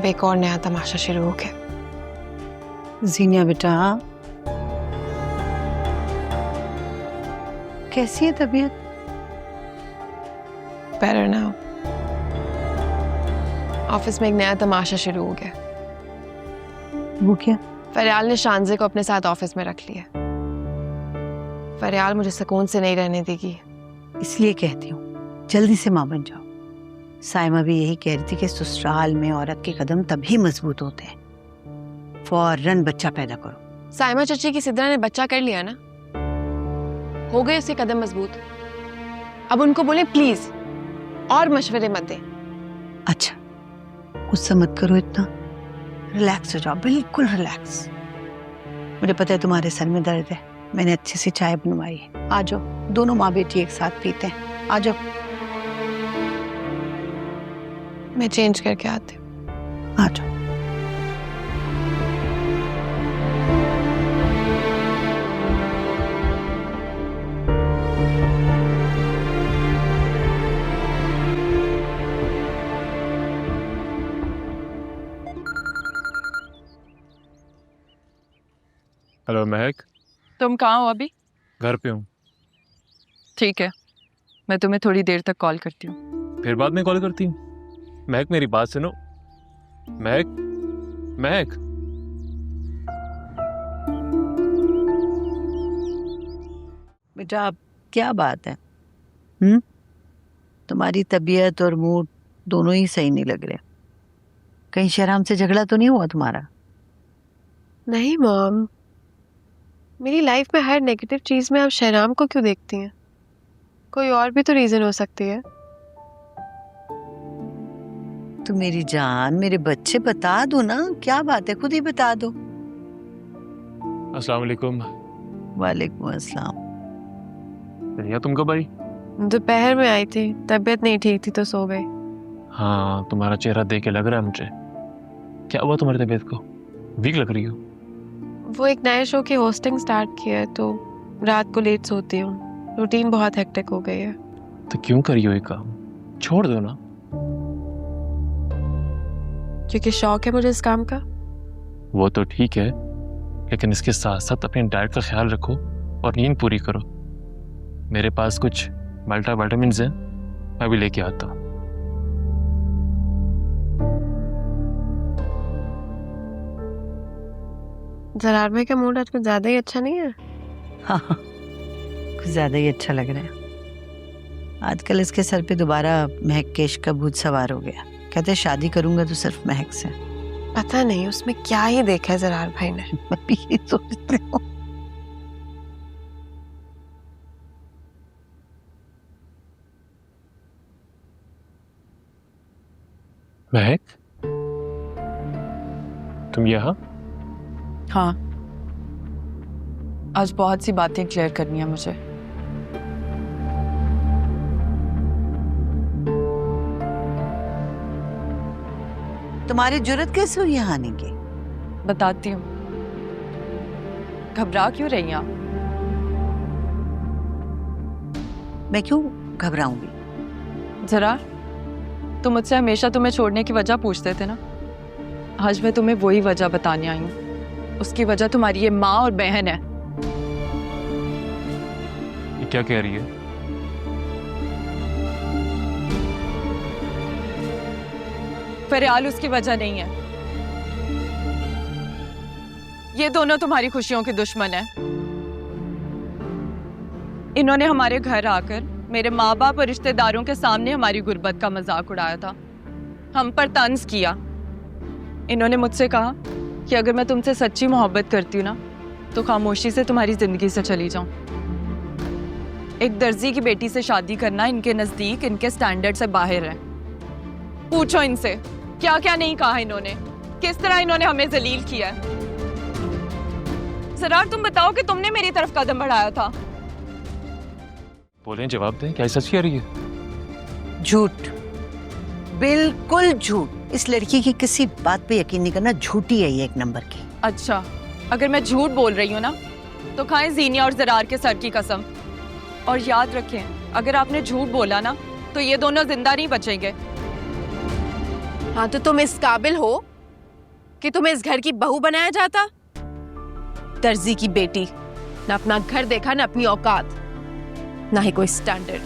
अब एक और नया तमाशा शुरू हो गया। जीनिया बेटा, कैसी है तबीयत? Better now. ऑफिस में एक नया तमाशा शुरू हो गया। वो क्या? फरियाल ने शानजे को अपने साथ ऑफिस में रख लिया। फरियाल मुझे सुकून से नहीं रहने देगी। इसलिए कहती हूँ जल्दी से मां बन जाओ। साइमा भी यही कह रही थी कि ससुराल में औरत के कदम तभी मजबूत होते हैं। फौरन बच्चा पैदा करो। साइमा चची की सिद्रा ने बच्चा कर लिया ना, हो गए उसके कदम मजबूत। अब उनको बोले प्लीज और मशवरे मत दे। अच्छा, गुस्सा मत करो इतना, रिलैक्स हो जाओ, बिल्कुल रिलैक्स। मुझे पता है तुम्हारे सर में दर्द है, मैंने अच्छी सी चाय बनवाई है। आ जाओ, दोनों माँ बेटी एक साथ पीते हैं। आ जाओ। मैं चेंज करके आती हूँ। आ जाओ। हेलो महक, तुम कहाँ हो अभी? घर पे हूँ। ठीक है, मैं तुम्हें थोड़ी देर तक कॉल करती हूँ। फिर बाद में कॉल करती हूँ। महक मेरी बात सुनो। महक, महक। बेटा अब क्या बात है? तुम्हारी तबीयत और मूड दोनों ही सही नहीं लग रहे। कहीं शहराम से झगड़ा तो नहीं हुआ तुम्हारा? नहीं मॉम, मेरी लाइफ में हर नेगेटिव चीज में आप शहराम को क्यों देखती हैं? कोई और भी तो रीजन हो सकती है। तो मेरी जान, मेरे बच्चे, बता दो ना, क्या बात है, खुद ही बता दो। अस्सलाम वालेकुम। वालेकुम अस्सलाम। भैया तुम कब आई? दोपहर में आई थी, तबीयत नहीं ठीक थी तो सो गई। हाँ, तुम्हारा चेहरा देख के लग रहा है मुझे। क्या हुआ तुम्हारी तबीयत को? वीक लग रही हो। वो एक नए शो की होस्टिंग स्टार्ट की है तो रात को लेट सोती हूँ। रूटीन बहुत हेक्टिक हो गई है। तो क्यों करी हो ये काम? छोड़ दो ना। क्योंकि शौक है मुझे इस काम का। वो तो ठीक है, लेकिन इसके साथ साथ अपनी डाइट का ख्याल रखो और नींद पूरी करो। मेरे पास कुछ मल्टीविटामिन हैं, मैं भी लेके आता हूँ। जरार भाई का मूड आज कुछ ज्यादा ही अच्छा नहीं है। हाँ, कुछ ज्यादा ही अच्छा लग रहा है। आजकल इसके सर पे दोबारा महक केश का भूत सवार हो गया। कहते शादी करूंगा तो सिर्फ महक से। पता नहीं उसमें क्या ही देखा है जरार भाई ने। मैं भी ये सोचती हूँ। महक, तुम यहाँ? हाँ, आज बहुत सी बातें क्लियर करनी है मुझे। तुम्हारी जुर्रत कैसे हुई यहाँ आने की? बताती हूँ। घबरा क्यों रही हैं आप? मैं क्यों घबराऊंगी? जरा, तुम मुझसे हमेशा तुम्हें छोड़ने की वजह पूछते थे ना। आज मैं तुम्हें वही वजह बताने आई हूँ। उसकी वजह तुम्हारी ये माँ और बहन है। ये क्या कह रही है? फरियाल उसकी वजह नहीं है। ये दोनों तुम्हारी खुशियों के दुश्मन हैं। इन्होंने हमारे घर आकर मेरे माँ बाप और रिश्तेदारों के सामने हमारी गुर्बत का मजाक उड़ाया था, हम पर तंज किया। इन्होंने मुझसे कहा कि अगर मैं तुमसे सच्ची मोहब्बत करती हूँ ना तो खामोशी से तुम्हारी जिंदगी से चली जाऊं। एक दर्जी की बेटी से शादी करना इनके नजदीक इनके स्टैंडर्ड से बाहर है। पूछो इनसे क्या क्या नहीं कहा इन्होंने, किस तरह इन्होंने हमें जलील किया है। जरा तुम बताओ कि तुमने मेरी तरफ कदम बढ़ाया था। बोलें, जवाब दें, क्या सच कह रही है? झूठ, बिल्कुल झूठ। इस लड़की की किसी बात पे यकीन नहीं करना, झूठी है ये एक नंबर की। अच्छा, अगर मैं झूठ बोल रही हूँ ना तो खाएं जीनिया और जरार के सर की कसम। और याद रखें, अगर आपने झूठ बोला ना तो ये दोनों जिंदा नहीं बचेंगे। हाँ तो तुम इस काबिल हो कि तुम्हें इस घर की बहू बनाया जाता? दर्जी की बेटी, ना अपना घर देखा ना अपनी औकात, ना ही कोई स्टैंडर्ड।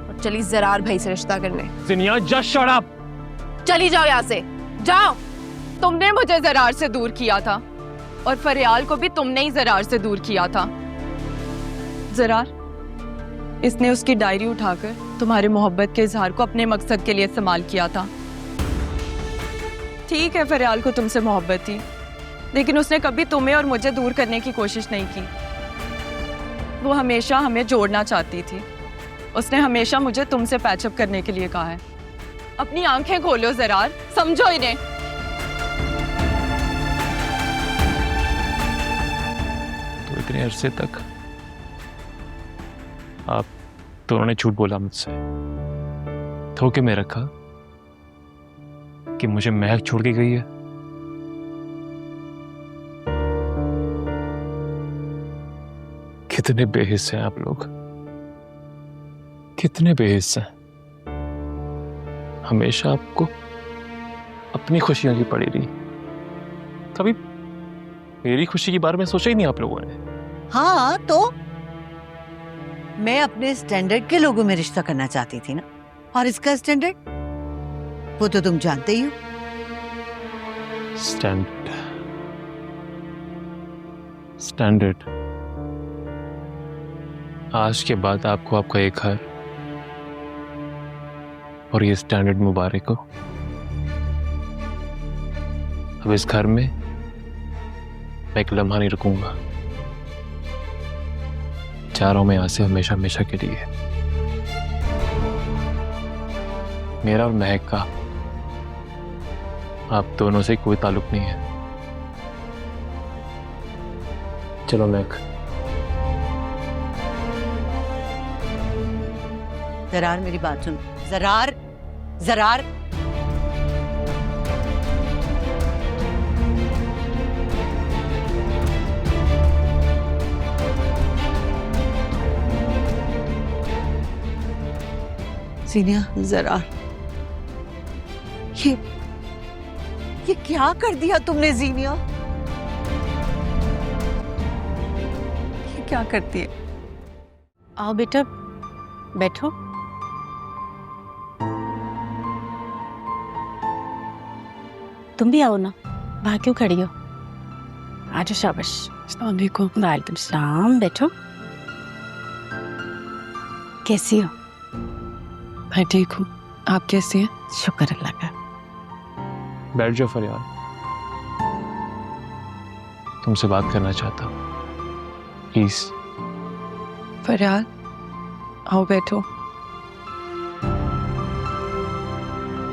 और चली जरार भाई से रिश्ता करने। जिनिया जस्ट शट अप। चली जाओ यहाँ से, जाओ। तुमने मुझे जरार से दूर किया था और फरियाल को भी तुमने ही जरार से दूर किया था। जरार, इसने उसकी डायरी उठाकर तुम्हारे मोहब्बत के इजहार को अपने मकसद के लिए इस्तेमाल किया था। ठीक है, फरियाल को तुमसे मोहब्बत थी, लेकिन उसने कभी तुम्हें और मुझे दूर करने की कोशिश नहीं की। वो हमेशा हमें जोड़ना चाहती थी। उसने हमेशा मुझे तुमसे पैचअप करने के लिए कहा है। अपनी आंखें खोलो जरार, समझो इन्हें। तो इतने अरसे तक आप दोनों ने झूठ बोला मुझसे, धोखे में रखा कि मुझे महक छोड़ के गई है। कितने बेहिस्से हैं आप लोग, कितने बेहिस्से हैं। हमेशा आपको अपनी खुशियों की पड़ी रही, कभी मेरी खुशी के बारे में सोचा ही नहीं आप लोगों ने। हाँ, तो मैं अपने स्टैंडर्ड के लोगों में रिश्ता करना चाहती थी ना, और इसका स्टैंडर्ड वो तो तुम जानते ही हो। Standard, standard. आज के बाद आपको आपका एक घर और ये स्टैंडर्ड मुबारक हो। अब इस घर में मैं एक लम्हा नहीं रुकूंगा। जा रहा हूं मैं यहां से हमेशा हमेशा के लिए। मेरा और महक का आप दोनों से कोई ताल्लुक नहीं है। चलो महक। जरार, मेरी बात सुन। जरार, जरार, सीनिया, जरार, ये क्या कर दिया तुमने जीनिया? ये क्या करती है? आओ बेटा, बैठो। तुम भी आओ ना, वहां क्यों खड़ी हो? आजो, शाबाश। अस्सलाम वालेकुम। वालेकुम सलाम। बैठो। कैसी हो? मैं ठीक हूँ, आप कैसी हैं? शुक्र अल्लाह का। बैठ जाओ फरियाल, तुमसे बात करना चाहता हूँ, प्लीज। फरियाल, आओ बैठो।